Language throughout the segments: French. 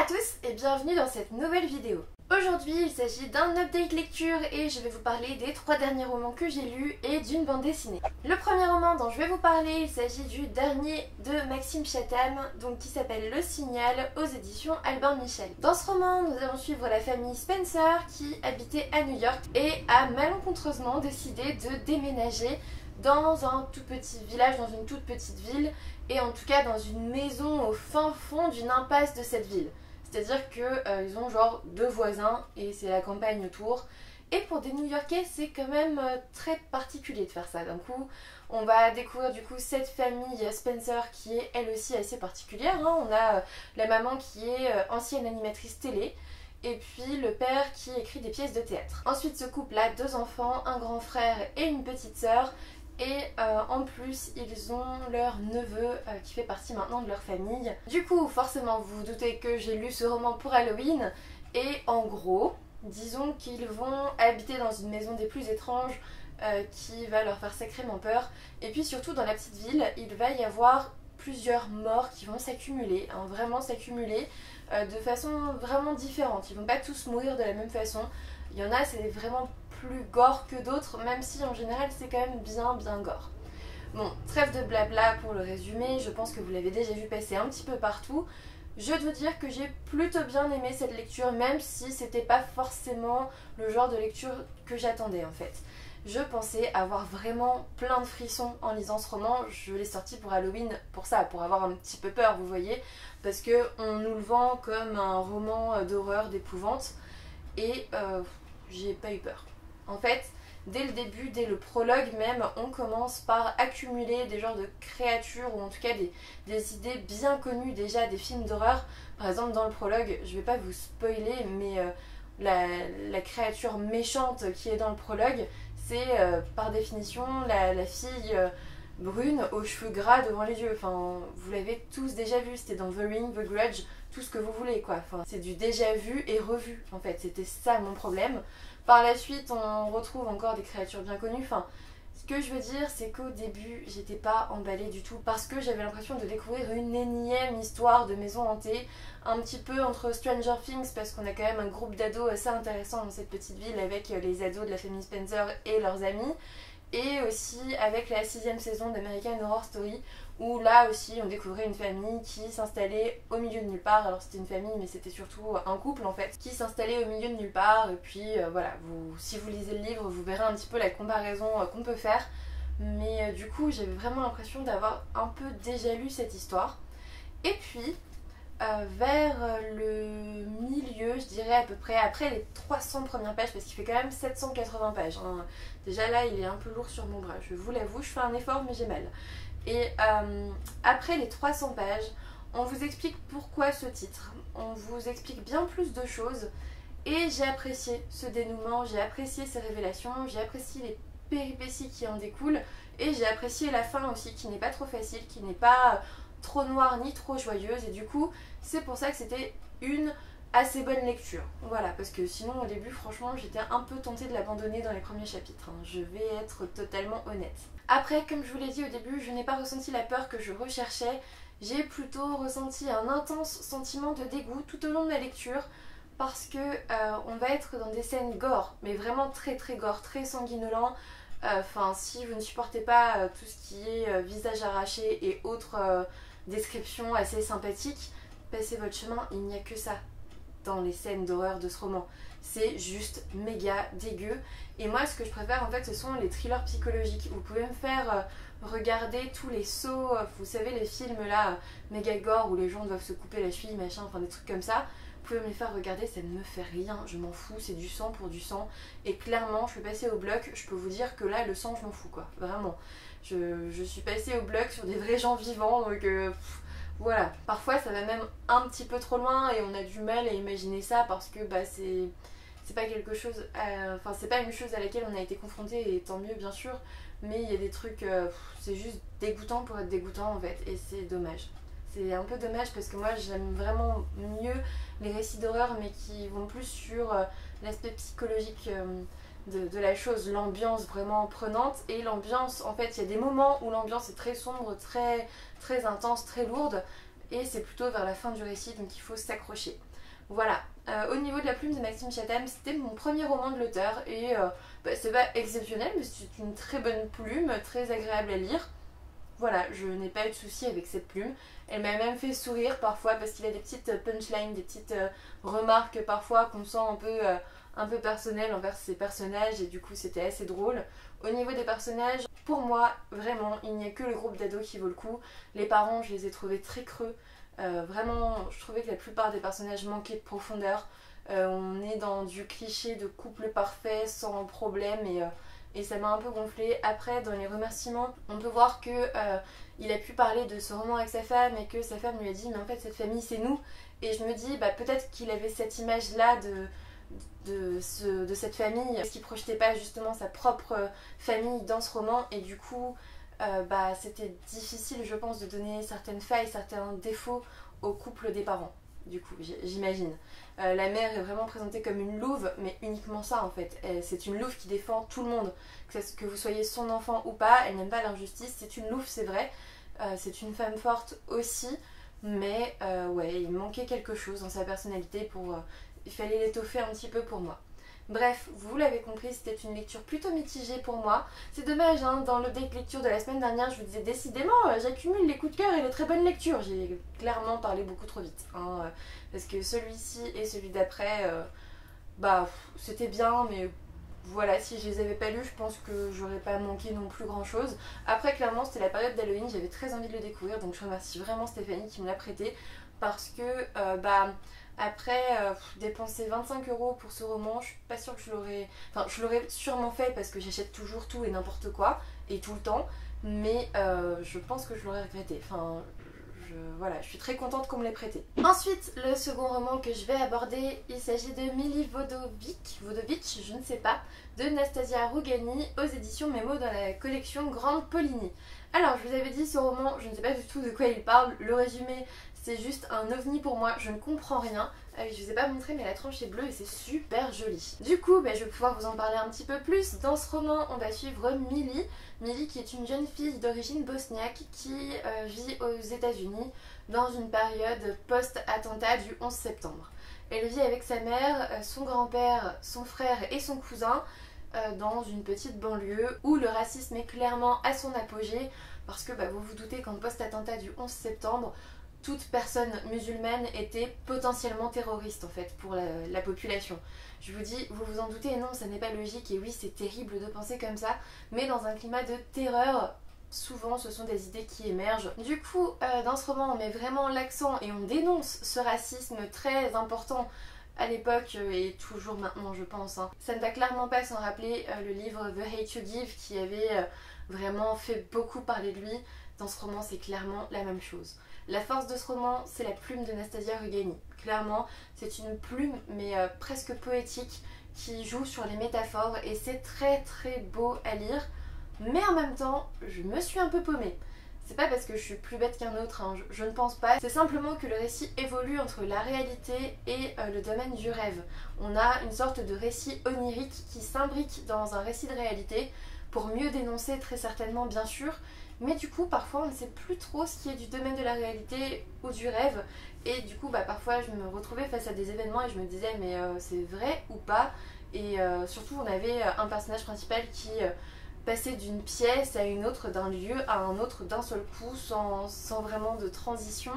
tous et bienvenue dans cette nouvelle vidéo. Aujourd'hui il s'agit d'un update lecture et je vais vous parler des 3 derniers romans que j'ai lus et d'une bande dessinée. Le premier roman dont je vais vous parler, il s'agit du dernier de Maxime Chatham, donc qui s'appelle Le Signal aux éditions Albin Michel. Dans ce roman, nous allons suivre la famille Spencer qui habitait à New York et a malencontreusement décidé de déménager dans un tout petit village, dans une toute petite ville, et en tout cas dans une maison au fin fond d'une impasse de cette ville. C'est-à-dire qu'ils ont genre 2 voisins et c'est la campagne autour. Et pour des New-Yorkais, c'est quand même très particulier de faire ça. D'un coup, on va découvrir du coup cette famille Spencer qui est elle aussi assez particulière. On a la maman qui est ancienne animatrice télé. Et puis le père qui écrit des pièces de théâtre. Ensuite ce couple a 2 enfants, un grand frère et une petite sœur. Et en plus ils ont leur neveu qui fait partie maintenant de leur famille. Du coup forcément vous vous doutez que j'ai lu ce roman pour Halloween. Et en gros disons qu'ils vont habiter dans une maison des plus étranges qui va leur faire sacrément peur. Et puis surtout dans la petite ville il va y avoir plusieurs morts qui vont s'accumuler, vraiment s'accumuler de façon vraiment différente. Ils vont pas tous mourir de la même façon. Il y en a c'est vraiment plus gore que d'autres, même si en général c'est quand même bien gore. Bon, trêve de blabla pour le résumé, je pense que vous l'avez déjà vu passer un petit peu partout. Je dois dire que j'ai plutôt bien aimé cette lecture, même si c'était pas forcément le genre de lecture que j'attendais en fait. Je pensais avoir vraiment plein de frissons en lisant ce roman. Je l'ai sorti pour Halloween pour ça, pour avoir un petit peu peur, vous voyez, parce qu'on nous le vend comme un roman d'horreur, d'épouvante, et j'ai pas eu peur. En fait, dès le début, dès le prologue même, on commence par accumuler des genres de créatures, ou en tout cas des idées bien connues déjà des films d'horreur. Par exemple, dans le prologue, je vais pas vous spoiler, mais la créature méchante qui est dans le prologue, c'est par définition la fille brune aux cheveux gras devant les yeux. Enfin, vous l'avez tous déjà vu, c'était dans The Ring, The Grudge, tout ce que vous voulez quoi. Enfin, c'est du déjà vu et revu en fait, c'était ça mon problème. Par la suite, on retrouve encore des créatures bien connues. Enfin, ce que je veux dire, c'est qu'au début, j'étais pas emballée du tout parce que j'avais l'impression de découvrir une énième histoire de maison hantée, un petit peu entre Stranger Things parce qu'on a quand même un groupe d'ados assez intéressant dans cette petite ville avec les ados de la famille Spencer et leurs amis. Et aussi avec la 6e saison d'American Horror Story où là aussi on découvrait une famille qui s'installait au milieu de nulle part. Alors c'était une famille mais c'était surtout un couple en fait qui s'installait au milieu de nulle part. Et puis voilà, si vous lisez le livre vous verrez un petit peu la comparaison qu'on peut faire. Mais du coup j'avais vraiment l'impression d'avoir un peu déjà lu cette histoire. Et puis vers le milieu, je dirais à peu près, après les 300 premières pages, parce qu'il fait quand même 780 pages. Déjà là, il est un peu lourd sur mon bras, je vous l'avoue, je fais un effort mais j'ai mal. Et après les 300 pages, on vous explique pourquoi ce titre, on vous explique bien plus de choses. Et j'ai apprécié ce dénouement, j'ai apprécié ces révélations, j'ai apprécié les péripéties qui en découlent. Et j'ai apprécié la fin aussi, qui n'est pas trop facile, qui n'est pas trop noire ni trop joyeuse, et du coup c'est pour ça que c'était une assez bonne lecture. Voilà, parce que sinon au début franchement j'étais un peu tentée de l'abandonner dans les premiers chapitres, je vais être totalement honnête. Après, comme je vous l'ai dit au début, je n'ai pas ressenti la peur que je recherchais, j'ai plutôt ressenti un intense sentiment de dégoût tout au long de la lecture, parce que on va être dans des scènes gore, mais vraiment très gore, très sanguinolent. Enfin, si vous ne supportez pas tout ce qui est visage arraché et autres descriptions assez sympathiques, passez votre chemin, il n'y a que ça dans les scènes d'horreur de ce roman. C'est juste méga dégueu. Et moi, ce que je préfère en fait, ce sont les thrillers psychologiques. Vous pouvez me faire regarder tous les sauts, vous savez les films là, méga gore où les gens doivent se couper la cheville, machin, enfin des trucs comme ça. Vous pouvez me les faire regarder, ça ne me fait rien, je m'en fous, c'est du sang pour du sang. Et clairement, je suis passée au bloc, je peux vous dire que là, le sang, je m'en fous quoi, vraiment. Je suis passée au bloc sur des vrais gens vivants, donc voilà. Parfois, ça va même un petit peu trop loin et on a du mal à imaginer ça parce que bah, c'est pas quelque chose, enfin c'est pas une chose à laquelle on a été confronté et tant mieux bien sûr, mais il y a des trucs, c'est juste dégoûtant pour être dégoûtant en fait et c'est dommage. C'est un peu dommage parce que moi j'aime vraiment mieux les récits d'horreur mais qui vont plus sur l'aspect psychologique de la chose, l'ambiance vraiment prenante. Et l'ambiance, en fait il y a des moments où l'ambiance est très sombre, très intense, très lourde, et c'est plutôt vers la fin du récit donc il faut s'accrocher. Voilà. Au niveau de la plume de Maxime Chatham, c'était mon premier roman de l'auteur et c'est pas exceptionnel, mais c'est une très bonne plume, très agréable à lire. Voilà, je n'ai pas eu de soucis avec cette plume. Elle m'a même fait sourire parfois parce qu'il a des petites punchlines, des petites remarques parfois qu'on sent un peu personnelles envers ses personnages et du coup c'était assez drôle. Au niveau des personnages, pour moi, vraiment, il n'y a que le groupe d'ados qui vaut le coup. Les parents, je les ai trouvés très creux. Vraiment, je trouvais que la plupart des personnages manquaient de profondeur. On est dans du cliché de couple parfait sans problème et ça m'a un peu gonflé. Après, dans les remerciements, on peut voir que il a pu parler de ce roman avec sa femme et que sa femme lui a dit mais en fait cette famille c'est nous. Et je me dis peut-être qu'il avait cette image là de cette famille, parce qu'il projetait pas justement sa propre famille dans ce roman et du coup c'était difficile je pense de donner certaines failles, certains défauts au couple des parents. Du coup, j'imagine. La mère est vraiment présentée comme une louve, mais uniquement ça en fait. C'est une louve qui défend tout le monde. Que vous soyez son enfant ou pas, elle n'aime pas l'injustice. C'est une louve, c'est vrai. C'est une femme forte aussi, mais ouais, il manquait quelque chose dans sa personnalité il fallait l'étoffer un petit peu pour moi. Bref, vous l'avez compris, c'était une lecture plutôt mitigée pour moi. C'est dommage, hein, dans l'update lecture de la semaine dernière, je vous disais décidément, j'accumule les coups de cœur et les très bonnes lectures. J'ai clairement parlé beaucoup trop vite. Hein, parce que celui-ci et celui d'après, c'était bien, mais voilà, si je les avais pas lus, je pense que j'aurais pas manqué non plus grand chose. Après, clairement, c'était la période d'Halloween, j'avais très envie de le découvrir, donc je remercie vraiment Stéphanie qui me l'a prêté. Parce que, après dépenser 25 € pour ce roman, je suis pas sûre que je l'aurais... Enfin, je l'aurais sûrement fait parce que j'achète toujours tout et n'importe quoi, et tout le temps, mais je pense que je l'aurais regretté. Enfin, voilà, je suis très contente qu'on me l'ait prêté. Ensuite, le second roman que je vais aborder, il s'agit de Mili Vodovitch, je ne sais pas, de Nastasia Rougani aux éditions Mémo dans la collection Grande Poligny. Alors, je vous avais dit, ce roman, je ne sais pas du tout de quoi il parle. Le résumé, c'est juste un ovni pour moi, je ne comprends rien. Je vous ai pas montré mais la tranche est bleue et c'est super joli. Du coup, je vais pouvoir vous en parler un petit peu plus. Dans ce roman, on va suivre Mili. Mili qui est une jeune fille d'origine bosniaque qui vit aux États-Unis dans une période post-attentat du 11 septembre. Elle vit avec sa mère, son grand-père, son frère et son cousin dans une petite banlieue où le racisme est clairement à son apogée parce que vous vous doutez qu'en post-attentat du 11 septembre, toute personne musulmane était potentiellement terroriste en fait pour la population. Je vous dis, vous vous en doutez, non, ça n'est pas logique et oui, c'est terrible de penser comme ça, mais dans un climat de terreur, souvent ce sont des idées qui émergent. Du coup, dans ce roman, on met vraiment l'accent et on dénonce ce racisme très important à l'époque et toujours maintenant je pense. Hein. Ça ne va clairement pas s'en rappeler le livre The Hate You Give qui avait vraiment fait beaucoup parler de lui. Dans ce roman, c'est clairement la même chose. La force de ce roman, c'est la plume de Nastasia Rougani. Clairement, c'est une plume, mais presque poétique, qui joue sur les métaphores et c'est très très beau à lire. Mais en même temps, je me suis un peu paumée. C'est pas parce que je suis plus bête qu'un autre, hein, je ne pense pas. C'est simplement que le récit évolue entre la réalité et le domaine du rêve. On a une sorte de récit onirique qui s'imbrique dans un récit de réalité pour mieux dénoncer très certainement bien sûr. Mais du coup, parfois, on ne sait plus trop ce qui est du domaine de la réalité ou du rêve. Et du coup, parfois, je me retrouvais face à des événements et je me disais, mais c'est vrai ou pas? Et surtout, on avait un personnage principal qui passait d'une pièce à une autre, d'un lieu à un autre d'un seul coup, sans vraiment de transition.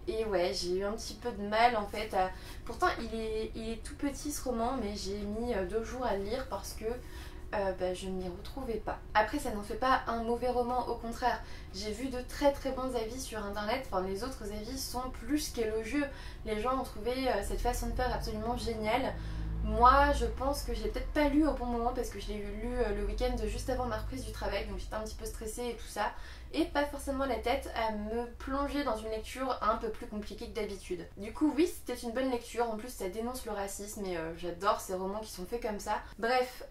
Et ouais, j'ai eu un petit peu de mal en fait à... Pourtant, il est tout petit ce roman, mais j'ai mis 2 jours à le lire parce que je ne m'y retrouvais pas. Après, ça n'en fait pas un mauvais roman, au contraire. J'ai vu de très très bons avis sur internet, enfin les autres avis sont plus qu'élogieux. Les gens ont trouvé cette façon de faire absolument géniale. Moi, je pense que je l'ai peut-être pas lu au bon moment parce que je l'ai lu le week-end juste avant ma reprise du travail, donc j'étais un petit peu stressée et tout ça, et pas forcément la tête à me plonger dans une lecture un peu plus compliquée que d'habitude. Du coup, oui, c'était une bonne lecture, en plus ça dénonce le racisme et j'adore ces romans qui sont faits comme ça. Bref,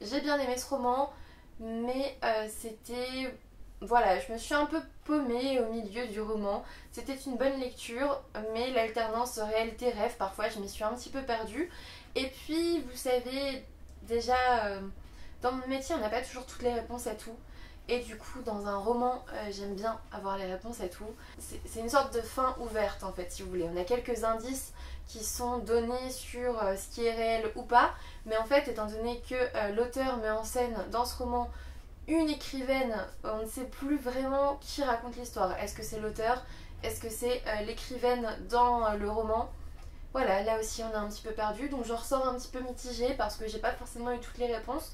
j'ai bien aimé ce roman, mais c'était... Voilà, je me suis un peu paumée au milieu du roman. C'était une bonne lecture, mais l'alternance réalité-rêve, parfois je m'y suis un petit peu perdue. Et puis, vous savez, déjà, dans mon métier, on n'a pas toujours toutes les réponses à tout. Et du coup dans un roman j'aime bien avoir les réponses à tout. C'est une sorte de fin ouverte en fait si vous voulez. On a quelques indices qui sont donnés sur ce qui est réel ou pas, mais en fait étant donné que l'auteur met en scène dans ce roman une écrivaine, on ne sait plus vraiment qui raconte l'histoire. Est-ce que c'est l'auteur? Est-ce que c'est l'écrivaine dans le roman? Voilà, là aussi on est un petit peu perdu, donc je ressors un petit peu mitigée parce que j'ai pas forcément eu toutes les réponses,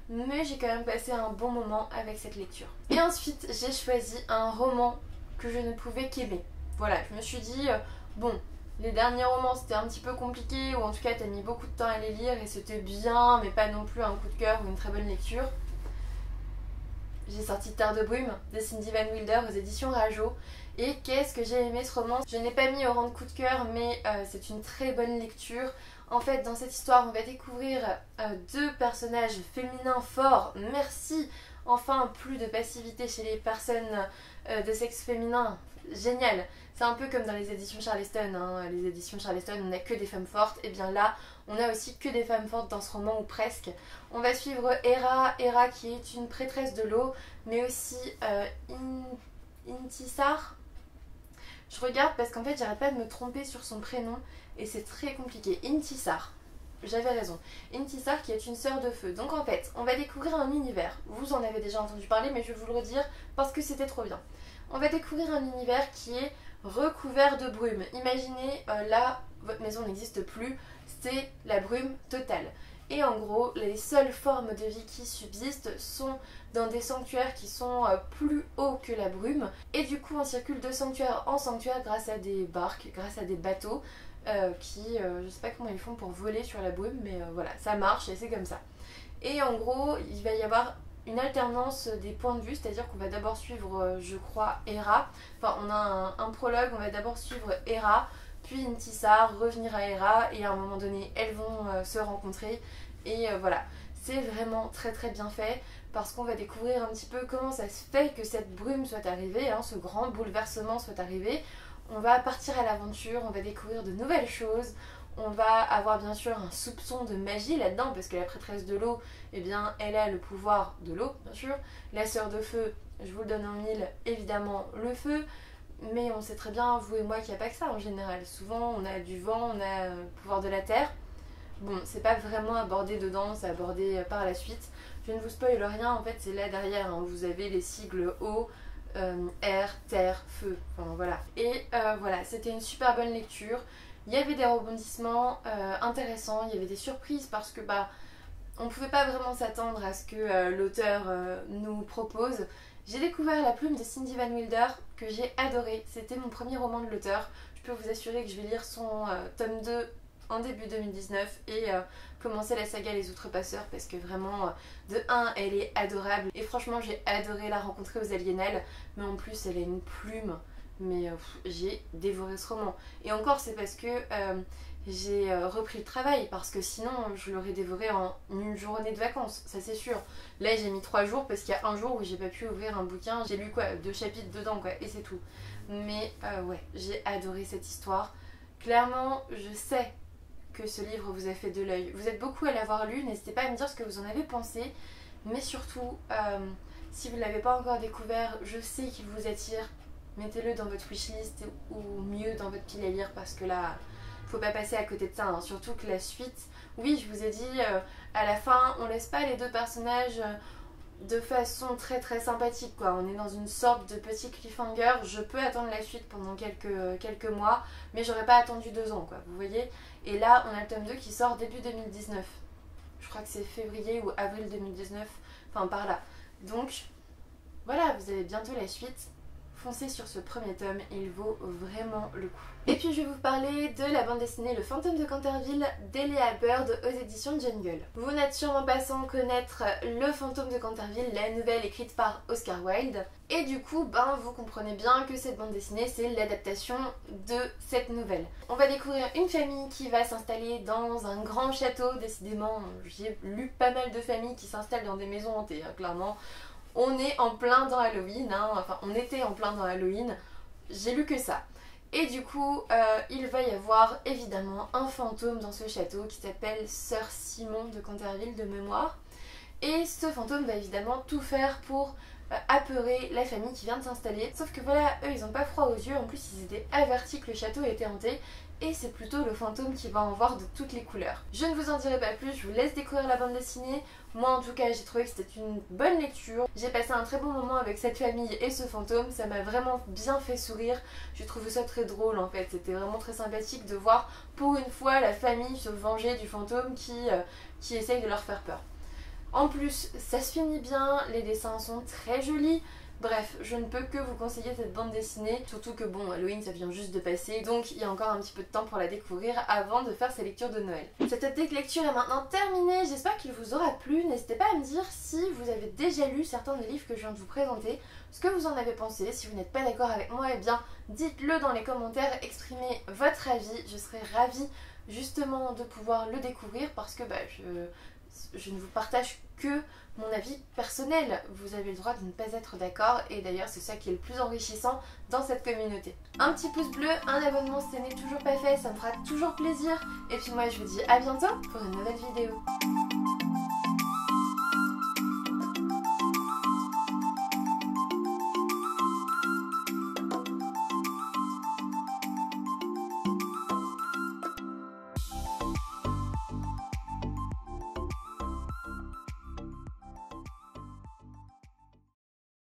mais j'ai quand même passé un bon moment avec cette lecture. Et ensuite j'ai choisi un roman que je ne pouvais qu'aimer. Voilà, je me suis dit, bon, les derniers romans c'était un petit peu compliqué, ou en tout cas t'as mis beaucoup de temps à les lire et c'était bien, mais pas non plus un coup de cœur ou une très bonne lecture. J'ai sorti Terre de brume de Cindy Van Wilder aux éditions Rajo. Et qu'est-ce que j'ai aimé ce roman. Je n'ai pas mis au rang de coup de cœur, mais c'est une très bonne lecture. En fait, dans cette histoire, on va découvrir deux personnages féminins forts. Merci. Enfin, plus de passivité chez les personnes de sexe féminin. Génial. C'est un peu comme dans les éditions Charleston. Hein. Les éditions Charleston, on n'a que des femmes fortes. Et bien là, on a aussi que des femmes fortes dans ce roman, ou presque. On va suivre Hera qui est une prêtresse de l'eau, mais aussi Intisar. Je regarde parce qu'en fait j'arrête pas de me tromper sur son prénom et c'est très compliqué. Intisar, j'avais raison. Intisar qui est une sœur de feu. Donc en fait on va découvrir un univers. Vous en avez déjà entendu parler mais je vais vous le redire parce que c'était trop bien. On va découvrir un univers qui est recouvert de brume. Imaginez là, votre maison n'existe plus, c'est la brume totale. Et en gros, les seules formes de vie qui subsistent sont dans des sanctuaires qui sont plus hauts que la brume. Et du coup, on circule de sanctuaire en sanctuaire grâce à des barques, grâce à des bateaux qui, je sais pas comment ils font pour voler sur la brume, mais voilà, ça marche et c'est comme ça. Et en gros, il va y avoir une alternance des points de vue, c'est-à-dire qu'on va d'abord suivre, je crois, Hera. Enfin, on a un prologue, on va d'abord suivre Hera, puis Intisar, revenir à Hera, et à un moment donné, elles vont se rencontrer. Et voilà, c'est vraiment très très bien fait, parce qu'on va découvrir un petit peu comment ça se fait que cette brume soit arrivée, hein, ce grand bouleversement soit arrivé. On va partir à l'aventure, on va découvrir de nouvelles choses. On va avoir bien sûr un soupçon de magie là-dedans, parce que la prêtresse de l'eau, eh bien, elle a le pouvoir de l'eau, bien sûr. La sœur de feu, je vous le donne en mille, évidemment le feu. Mais on sait très bien, vous et moi, qu'il n'y a pas que ça en général. Souvent, on a du vent, on a le pouvoir de la terre. Bon, c'est pas vraiment abordé dedans, c'est abordé par la suite. Je ne vous spoil rien, en fait, c'est là derrière. Hein, vous avez les sigles eau, air, terre, feu. Enfin, voilà. Et voilà, c'était une super bonne lecture. Il y avait des rebondissements intéressants, il y avait des surprises parce que on pouvait pas vraiment s'attendre à ce que l'auteur nous propose. J'ai découvert La plume de Cindy Van Wilder que j'ai adoré. C'était mon premier roman de l'auteur. Je peux vous assurer que je vais lire son tome 2 en début 2019 et commencer la saga Les Outrepasseurs parce que vraiment, de 1, elle est adorable. Et franchement, j'ai adoré la rencontrer aux Aliénales, mais en plus, elle a une plume. Mais j'ai dévoré ce roman. Et encore, c'est parce que j'ai repris le travail, parce que sinon je l'aurais dévoré en une journée de vacances, ça c'est sûr. Là j'ai mis 3 jours parce qu'il y a un jour où j'ai pas pu ouvrir un bouquin, j'ai lu quoi, 2 chapitres dedans quoi, et c'est tout. Mais ouais, j'ai adoré cette histoire. Clairement, je sais que ce livre vous a fait de l'œil. Vous êtes beaucoup à l'avoir lu, n'hésitez pas à me dire ce que vous en avez pensé. Mais surtout, si vous ne l'avez pas encore découvert, je sais qu'il vous attire. Mettez-le dans votre wishlist ou mieux dans votre pile à lire parce que là, faut pas passer à côté de ça. Hein. Surtout que la suite, oui, je vous ai dit, à la fin, on laisse pas les deux personnages de façon très très sympathique quoi. On est dans une sorte de petit cliffhanger. Je peux attendre la suite pendant quelques mois, mais j'aurais pas attendu 2 ans quoi, vous voyez. Et là, on a le tome 2 qui sort début 2019. Je crois que c'est février ou avril 2019, enfin par là. Donc, voilà, vous avez bientôt la suite. Foncez sur ce premier tome, il vaut vraiment le coup. Et puis je vais vous parler de la bande dessinée Le Fantôme de Canterville d'Elia Bird aux éditions Jungle. Vous n'êtes sûrement pas sans connaître Le Fantôme de Canterville, la nouvelle écrite par Oscar Wilde. Et du coup, vous comprenez bien que cette bande dessinée, c'est l'adaptation de cette nouvelle. On va découvrir une famille qui va s'installer dans un grand château. Décidément, j'ai lu pas mal de familles qui s'installent dans des maisons hantées, hein, clairement. On est en plein dans Halloween, hein, enfin on était en plein dans Halloween, j'ai lu que ça. Et du coup, il va y avoir évidemment un fantôme dans ce château qui s'appelle Sœur Simon de Canterville de mémoire. et ce fantôme va évidemment tout faire pour apeurer la famille qui vient de s'installer. Sauf que voilà, eux ils ont pas froid aux yeux, en plus ils étaient avertis que le château était hanté et c'est plutôt le fantôme qui va en voir de toutes les couleurs. Je ne vous en dirai pas plus, je vous laisse découvrir la bande dessinée. Moi en tout cas j'ai trouvé que c'était une bonne lecture, j'ai passé un très bon moment avec cette famille et ce fantôme, ça m'a vraiment bien fait sourire, j'ai trouvé ça très drôle en fait, c'était vraiment très sympathique de voir pour une fois la famille se venger du fantôme qui essaye de leur faire peur. En plus, ça se finit bien, les dessins sont très jolis. Bref, je ne peux que vous conseiller cette bande dessinée, surtout que bon, Halloween ça vient juste de passer, donc il y a encore un petit peu de temps pour la découvrir avant de faire ses lectures de Noël. Cette update lecture est maintenant terminée, j'espère qu'il vous aura plu, n'hésitez pas à me dire si vous avez déjà lu certains des livres que je viens de vous présenter, ce que vous en avez pensé, si vous n'êtes pas d'accord avec moi, eh bien dites-le dans les commentaires, exprimez votre avis, je serais ravie justement de pouvoir le découvrir parce que je ne vous partage que mon avis personnel. Vous avez le droit de ne pas être d'accord et d'ailleurs c'est ça qui est le plus enrichissant dans cette communauté. Un petit pouce bleu, un abonnement si ce n'est toujours pas fait, ça me fera toujours plaisir. Et puis moi je vous dis à bientôt pour une nouvelle vidéo.